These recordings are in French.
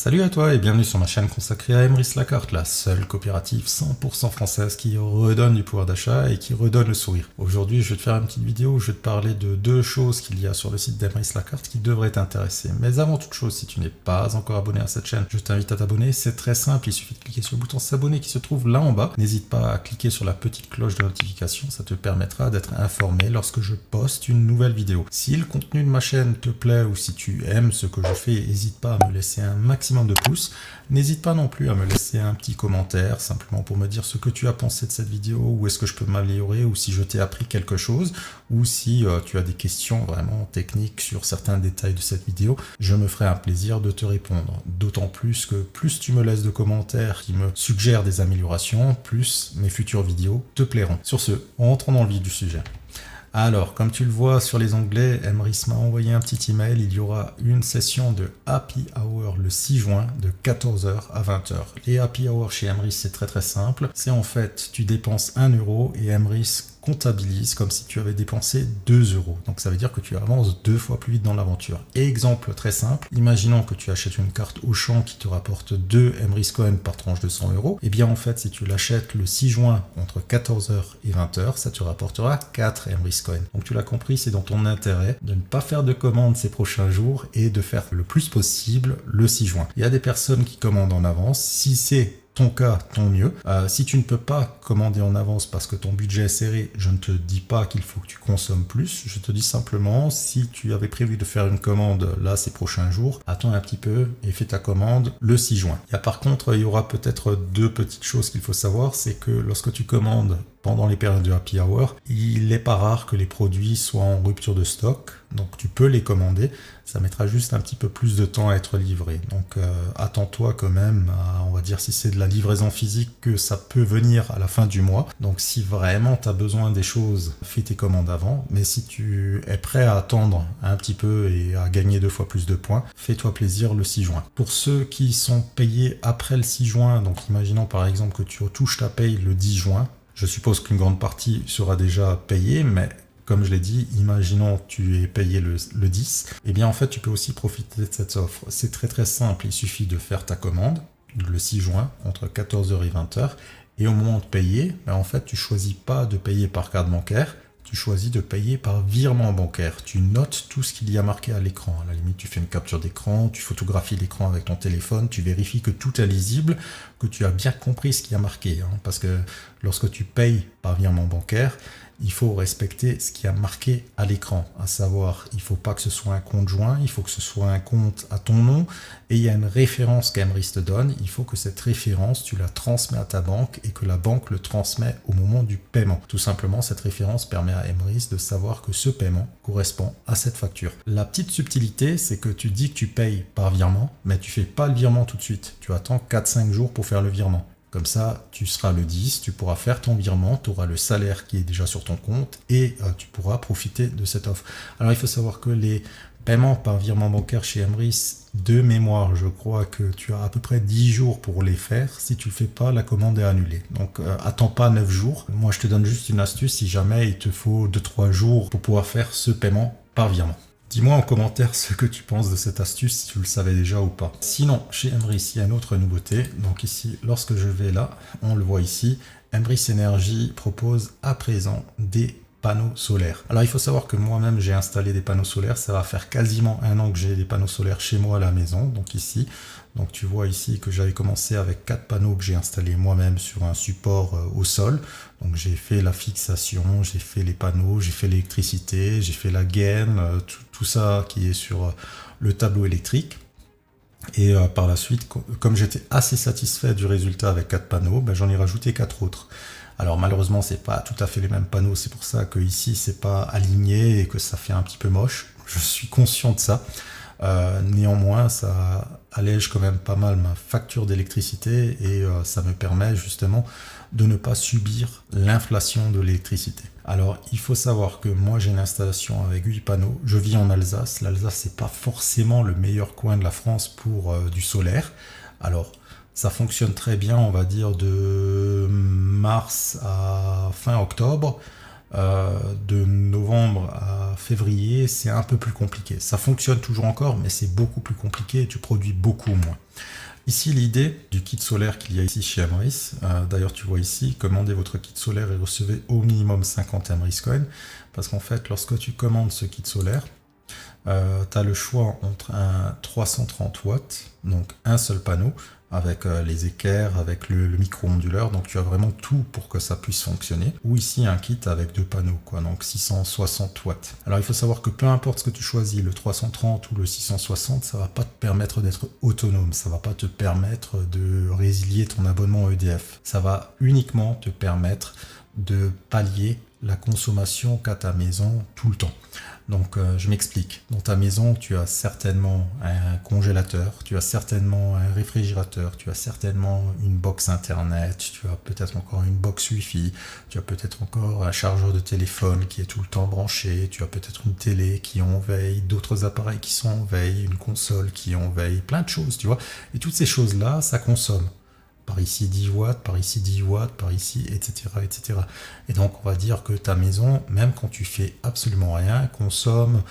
Salut à toi et bienvenue sur ma chaîne consacrée à Emrys Lacarte, la seule coopérative 100% française qui redonne du pouvoir d'achat et qui redonne le sourire. Aujourd'hui, je vais te faire une petite vidéo où je vais te parler de deux choses qu'il y a sur le site d'Emrys Lacarte qui devraient t'intéresser. Mais avant toute chose, si tu n'es pas encore abonné à cette chaîne, je t'invite à t'abonner. C'est très simple, il suffit de cliquer sur le bouton s'abonner qui se trouve là en bas. N'hésite pas à cliquer sur la petite cloche de notification, ça te permettra d'être informé lorsque je poste une nouvelle vidéo. Si le contenu de ma chaîne te plaît ou si tu aimes ce que je fais, n'hésite pas à me laisser un maximum de pouces. N'hésite pas non plus à me laisser un petit commentaire, simplement pour me dire ce que tu as pensé de cette vidéo, où est-ce que je peux m'améliorer, ou si je t'ai appris quelque chose, ou si tu as des questions vraiment techniques sur certains détails de cette vidéo, je me ferai un plaisir de te répondre. D'autant plus que plus tu me laisses de commentaires qui me suggèrent des améliorations, plus mes futures vidéos te plairont. Sur ce, rentrons dans le vif du sujet. Alors, comme tu le vois sur les onglets, Emrys m'a envoyé un petit email. Il y aura une session de Happy Hour le 6 juin de 14h à 20h. Les Happy Hour chez Emrys, c'est très simple. C'est en fait, tu dépenses 1 euro et Emrys comptabilise comme si tu avais dépensé 2 euros. Donc ça veut dire que tu avances 2 fois plus vite dans l'aventure. Exemple très simple, imaginons que tu achètes une carte Auchan qui te rapporte 2 Emrys Coin par tranche de 100 euros. Et bien en fait, si tu l'achètes le 6 juin entre 14h et 20h, ça te rapportera 4 Emrys Coin. Donc tu l'as compris, c'est dans ton intérêt de ne pas faire de commandes ces prochains jours et de faire le plus possible le 6 juin. Il y a des personnes qui commandent en avance. Si c'est ton cas, tant mieux. Si tu ne peux pas commander en avance parce que ton budget est serré, je ne te dis pas qu'il faut que tu consommes plus. Je te dis simplement, si tu avais prévu de faire une commande là ces prochains jours, attends un petit peu et fais ta commande le 6 juin. Par contre, il y aura peut-être deux petites choses qu'il faut savoir, c'est que lorsque tu commandes pendant les périodes de Happy Hour, il n'est pas rare que les produits soient en rupture de stock, donc tu peux les commander, ça mettra juste un petit peu plus de temps à être livré. Donc attends-toi quand même, on va dire si c'est de la livraison physique, que ça peut venir à la fin du mois. Donc si vraiment tu as besoin des choses, fais tes commandes avant, mais si tu es prêt à attendre un petit peu et à gagner 2 fois plus de points, fais-toi plaisir le 6 juin. Pour ceux qui sont payés après le 6 juin, donc imaginons par exemple que tu touches ta paye le 10 juin, je suppose qu'une grande partie sera déjà payée, mais comme je l'ai dit, imaginons tu es payé le 10, et bien en fait tu peux aussi profiter de cette offre. C'est très simple, il suffit de faire ta commande le 6 juin entre 14h et 20h, et au moment de payer, ben en fait tu choisis pas de payer par carte bancaire, tu choisis de payer par virement bancaire. Tu notes tout ce qu'il y a marqué à l'écran. À la limite, tu fais une capture d'écran, tu photographies l'écran avec ton téléphone, tu vérifies que tout est lisible, que tu as bien compris ce qui a marqué. Parce que lorsque tu payes par virement bancaire, il faut respecter ce qui a marqué à l'écran, à savoir, il ne faut pas que ce soit un compte joint, il faut que ce soit un compte à ton nom, et il y a une référence qu'Emrys te donne, il faut que cette référence, tu la transmets à ta banque, et que la banque le transmet au moment du paiement. Tout simplement, cette référence permet à Emrys de savoir que ce paiement correspond à cette facture. La petite subtilité, c'est que tu dis que tu payes par virement, mais tu ne fais pas le virement tout de suite, tu attends 4-5 jours pour faire le virement. Comme ça, tu seras le 10, tu pourras faire ton virement, tu auras le salaire qui est déjà sur ton compte et tu pourras profiter de cette offre. Alors, il faut savoir que les paiements par virement bancaire chez Emrys, de mémoire, je crois que tu as à peu près 10 jours pour les faire. Si tu ne le fais pas, la commande est annulée. Donc, attends pas 9 jours. Moi, je te donne juste une astuce si jamais il te faut 2-3 jours pour pouvoir faire ce paiement par virement. Dis-moi en commentaire ce que tu penses de cette astuce, si tu le savais déjà ou pas. Sinon, chez Emrys, il y a une autre nouveauté. Donc ici, lorsque je vais là, on le voit ici, Emrys Énergie propose à présent des panneaux solaires. Alors il faut savoir que moi-même j'ai installé des panneaux solaires, ça va faire quasiment 1 an que j'ai des panneaux solaires chez moi à la maison, donc ici. Donc tu vois ici que j'avais commencé avec 4 panneaux que j'ai installés moi-même sur un support au sol. Donc j'ai fait la fixation, j'ai fait les panneaux, j'ai fait l'électricité, j'ai fait la gaine, tout ça qui est sur le tableau électrique. Et par la suite, comme j'étais assez satisfait du résultat avec 4 panneaux, ben, j'en ai rajouté 4 autres. Alors malheureusement, c'est pas tout à fait les mêmes panneaux, c'est pour ça que ici c'est pas aligné et que ça fait un petit peu moche. Je suis conscient de ça. Néanmoins, ça allège quand même pas mal ma facture d'électricité et ça me permet justement de ne pas subir l'inflation de l'électricité. Alors, il faut savoir que moi, j'ai une installation avec 8 panneaux. Je vis en Alsace. L'Alsace, c'est pas forcément le meilleur coin de la France pour du solaire. Alors, ça fonctionne très bien, on va dire, de mars à fin octobre. De novembre à février, c'est un peu plus compliqué. Ça fonctionne toujours encore, mais c'est beaucoup plus compliqué et tu produis beaucoup moins. Ici, l'idée du kit solaire qu'il y a ici chez Emrys, d'ailleurs tu vois ici, commandez votre kit solaire et recevez au minimum 50 Emrys Coin, parce qu'en fait, lorsque tu commandes ce kit solaire, tu as le choix entre un 330 watts, donc un seul panneau, avec les équerres, avec le micro-onduleur, donc tu as vraiment tout pour que ça puisse fonctionner, ou ici un kit avec 2 panneaux, quoi, donc 660 watts. Alors il faut savoir que peu importe ce que tu choisis, le 330 ou le 660, ça va pas te permettre d'être autonome, ça va pas te permettre de résilier ton abonnement EDF, ça va uniquement te permettre de pallier la consommation qu'a ta maison tout le temps. Donc je m'explique. Dans ta maison, tu as certainement un congélateur, tu as certainement un réfrigérateur, tu as certainement une box internet, tu as peut-être encore une box Wi-Fi, tu as peut-être encore un chargeur de téléphone qui est tout le temps branché, tu as peut-être une télé qui est en veille, d'autres appareils qui sont en veille, une console qui est en veille, plein de choses, tu vois. Et toutes ces choses-là, ça consomme. Par ici 10 watts, par ici 10 watts, par ici, etc., etc. Et donc, on va dire que ta maison, même quand tu fais absolument rien, consomme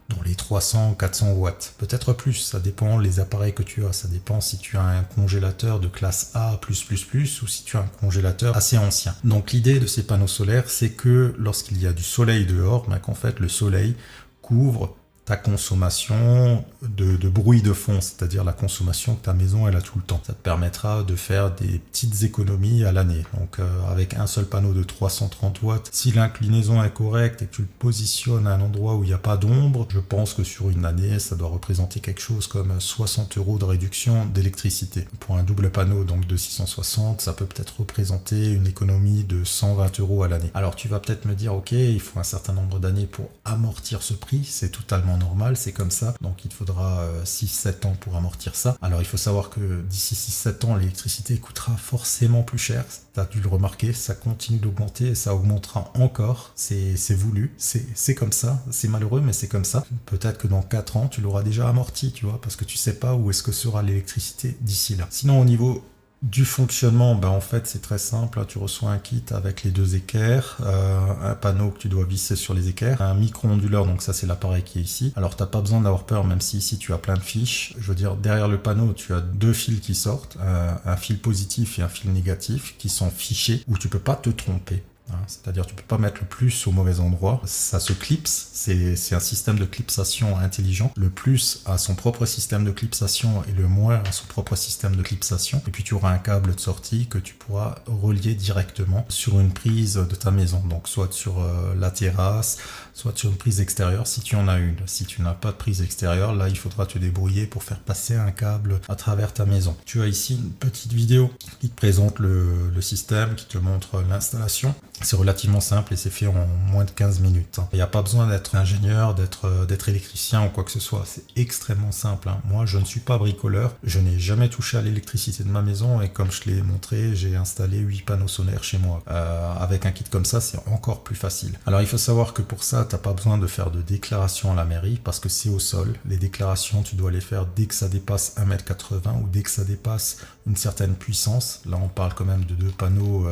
dans les 300, 400 watts. Peut-être plus, ça dépend les appareils que tu as. Ça dépend si tu as un congélateur de classe A++, ou si tu as un congélateur assez ancien. Donc, l'idée de ces panneaux solaires, c'est que lorsqu'il y a du soleil dehors, qu'en fait, le soleil couvre ta consommation de bruit de fond, c'est-à-dire la consommation que ta maison elle a tout le temps. Ça te permettra de faire des petites économies à l'année. Donc avec un seul panneau de 330 watts, si l'inclinaison est correcte et que tu le positionnes à un endroit où il n'y a pas d'ombre, je pense que sur une année, ça doit représenter quelque chose comme 60 € de réduction d'électricité. Pour un double panneau donc de 660, ça peut peut-être représenter une économie de 120 € à l'année. Alors tu vas peut-être me dire, ok, il faut un certain nombre d'années pour amortir ce prix, c'est totalement normal, c'est comme ça, donc il faudra 6-7 ans pour amortir ça. Alors il faut savoir que d'ici 6-7 ans, l'électricité coûtera forcément plus cher, tu as dû le remarquer, ça continue d'augmenter et ça augmentera encore, c'est voulu, c'est comme ça, c'est malheureux mais c'est comme ça. Peut-être que dans 4 ans, tu l'auras déjà amorti, tu vois, parce que tu sais pas où est-ce que sera l'électricité d'ici là. Sinon au niveau du fonctionnement, en fait c'est très simple, tu reçois un kit avec les 2 équerres, un panneau que tu dois visser sur les équerres, un micro-onduleur, donc ça c'est l'appareil qui est ici. Alors t'as pas besoin d'avoir peur, même si ici tu as plein de fiches, je veux dire derrière le panneau tu as 2 fils qui sortent, un fil positif et un fil négatif qui sont fichés, où tu peux pas te tromper. C'est-à-dire tu peux pas mettre le plus au mauvais endroit, ça se clipse, c'est un système de clipsation intelligent. Le plus a son propre système de clipsation et le moins a son propre système de clipsation. Et puis tu auras un câble de sortie que tu pourras relier directement sur une prise de ta maison, donc soit sur la terrasse, soit sur une prise extérieure si tu en as une. Si tu n'as pas de prise extérieure, là il faudra te débrouiller pour faire passer un câble à travers ta maison. Tu as ici une petite vidéo qui te présente le système, qui te montre l'installation. C'est relativement simple et c'est fait en moins de 15 minutes. Il n'y a pas besoin d'être ingénieur, d'être électricien ou quoi que ce soit. C'est extrêmement simple. Moi, je ne suis pas bricoleur. Je n'ai jamais touché à l'électricité de ma maison et comme je l'ai montré, j'ai installé 8 panneaux solaires chez moi. Avec un kit comme ça, c'est encore plus facile. Alors, il faut savoir que pour ça, tu n'as pas besoin de faire de déclaration à la mairie parce que c'est au sol. Les déclarations, tu dois les faire dès que ça dépasse 1,80 m ou dès que ça dépasse une certaine puissance. Là, on parle quand même de 2 panneaux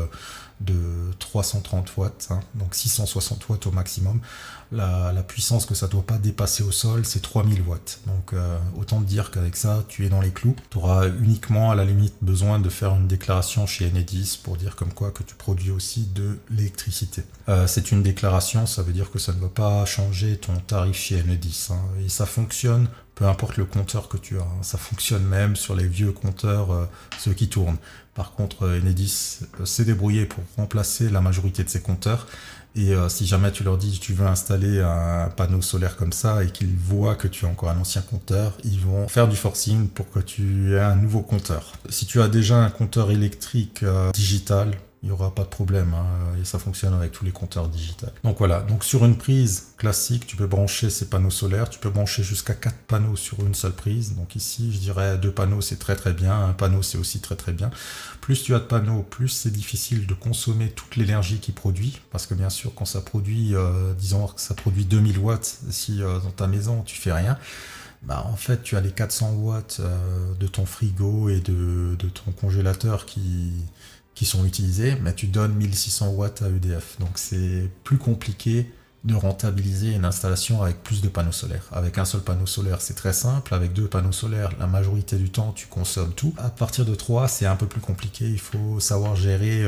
de 330 watts, donc 660 watts au maximum. La puissance que ça ne doit pas dépasser au sol, c'est 3000 watts. Donc autant te dire qu'avec ça, tu es dans les clous. Tu auras uniquement à la limite besoin de faire une déclaration chez Enedis pour dire comme quoi que tu produis aussi de l'électricité. C'est une déclaration, ça veut dire que ça ne va pas changer ton tarif chez Enedis. Et ça fonctionne peu importe le compteur que tu as. Ça fonctionne même sur les vieux compteurs, ceux qui tournent. Par contre, Enedis s'est débrouillé pour remplacer la majorité de ces compteurs. Et si jamais tu leur dis tu veux installer un panneau solaire comme ça et qu'ils voient que tu as encore un ancien compteur, ils vont faire du forcing pour que tu aies un nouveau compteur. Si tu as déjà un compteur électrique digital, il n'y aura pas de problème, et ça fonctionne avec tous les compteurs digitaux. Donc voilà, donc sur une prise classique, tu peux brancher ces panneaux solaires, tu peux brancher jusqu'à 4 panneaux sur une seule prise. Donc ici, je dirais 2 panneaux, c'est très très bien, un panneau c'est aussi très très bien. Plus tu as de panneaux, plus c'est difficile de consommer toute l'énergie qu'il produit, parce que bien sûr, quand ça produit, disons que ça produit 2000 watts, si dans ta maison tu fais rien, en fait tu as les 400 watts de ton frigo et de ton congélateur qui qui sont utilisés, mais tu donnes 1600 watts à EDF. Donc c'est plus compliqué de rentabiliser une installation avec plus de panneaux solaires. Avec un seul panneau solaire, c'est très simple. Avec 2 panneaux solaires, la majorité du temps, tu consommes tout. À partir de 3, c'est un peu plus compliqué. Il faut savoir gérer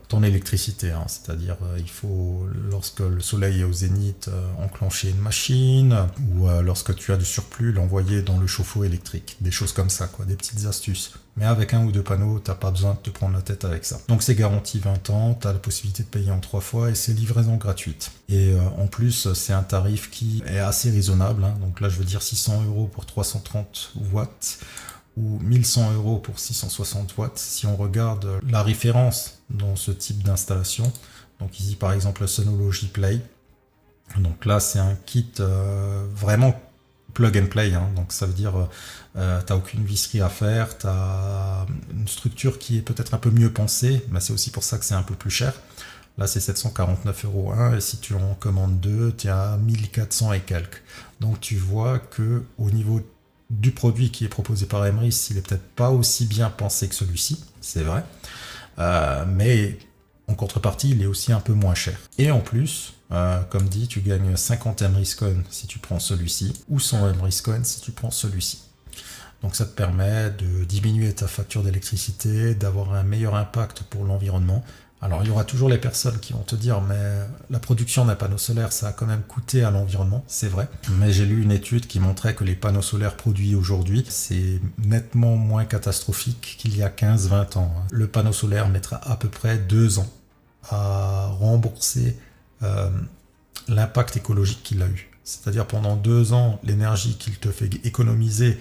ton électricité. Hein. C'est-à-dire, il faut, lorsque le soleil est au zénith, enclencher une machine, ou lorsque tu as du surplus, l'envoyer dans le chauffe-eau électrique. Des choses comme ça, quoi. Des petites astuces. Mais avec 1 ou 2 panneaux, t'as pas besoin de te prendre la tête avec ça. Donc c'est garanti 20 ans, tu as la possibilité de payer en 3 fois et c'est livraison gratuite. Et en plus, c'est un tarif qui est assez raisonnable. Hein. Donc là, je veux dire 600 € pour 330 watts ou 1100 € pour 660 watts. Si on regarde la référence dans ce type d'installation, donc ici par exemple le Synology Play. Donc là, c'est un kit vraiment plug and play, hein. Donc ça veut dire t'as aucune visserie à faire, t'as une structure qui est peut-être un peu mieux pensée, mais c'est aussi pour ça que c'est un peu plus cher. Là c'est 749 € un, et si tu en commandes 2, tu es à 1400 et quelques. Donc tu vois que au niveau du produit qui est proposé par Emrys, il est peut-être pas aussi bien pensé que celui-ci, c'est vrai, mais en contrepartie, il est aussi un peu moins cher. Et en plus, comme dit, tu gagnes 50 Emrys Coin si tu prends celui-ci, ou 100 Emrys Coin si tu prends celui-ci. Donc ça te permet de diminuer ta facture d'électricité, d'avoir un meilleur impact pour l'environnement. Alors il y aura toujours les personnes qui vont te dire mais la production d'un panneau solaire ça a quand même coûté à l'environnement, c'est vrai. Mais j'ai lu une étude qui montrait que les panneaux solaires produits aujourd'hui c'est nettement moins catastrophique qu'il y a 15-20 ans. Le panneau solaire mettra à peu près 2 ans à rembourser l'impact écologique qu'il a eu. C'est-à-dire pendant 2 ans, l'énergie qu'il te fait économiser,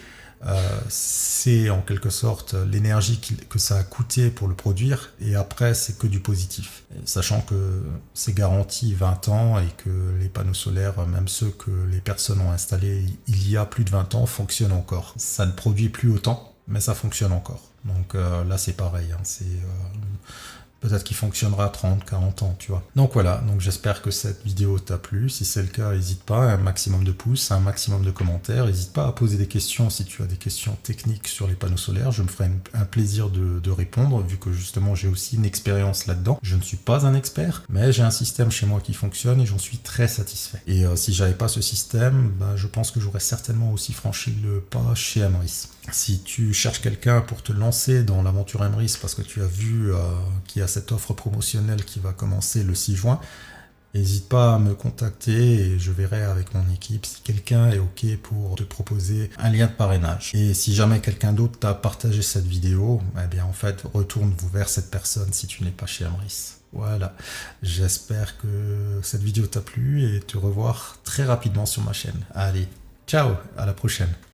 c'est en quelque sorte l'énergie que ça a coûté pour le produire, et après c'est que du positif. Et sachant que c'est garanti 20 ans et que les panneaux solaires, même ceux que les personnes ont installés il y a plus de 20 ans, fonctionnent encore. Ça ne produit plus autant, mais ça fonctionne encore. Donc là c'est pareil, hein, c'est... peut-être qu'il fonctionnera à 30, 40 ans, tu vois. Donc voilà, donc j'espère que cette vidéo t'a plu. Si c'est le cas, n'hésite pas, un maximum de pouces, un maximum de commentaires. N'hésite pas à poser des questions si tu as des questions techniques sur les panneaux solaires. Je me ferai un plaisir de répondre, vu que justement j'ai aussi une expérience là-dedans. Je ne suis pas un expert, mais j'ai un système chez moi qui fonctionne et j'en suis très satisfait. Et si j'avais pas ce système, je pense que j'aurais certainement aussi franchi le pas chez Emrys. Si tu cherches quelqu'un pour te lancer dans l'aventure Emrys parce que tu as vu qu'il y a cette offre promotionnelle qui va commencer le 6 juin, n'hésite pas à me contacter et je verrai avec mon équipe si quelqu'un est OK pour te proposer un lien de parrainage. Et si jamais quelqu'un d'autre t'a partagé cette vidéo, eh bien en fait, retourne vers cette personne si tu n'es pas chez Emrys. Voilà, j'espère que cette vidéo t'a plu et te revoir très rapidement sur ma chaîne. Allez, ciao, à la prochaine.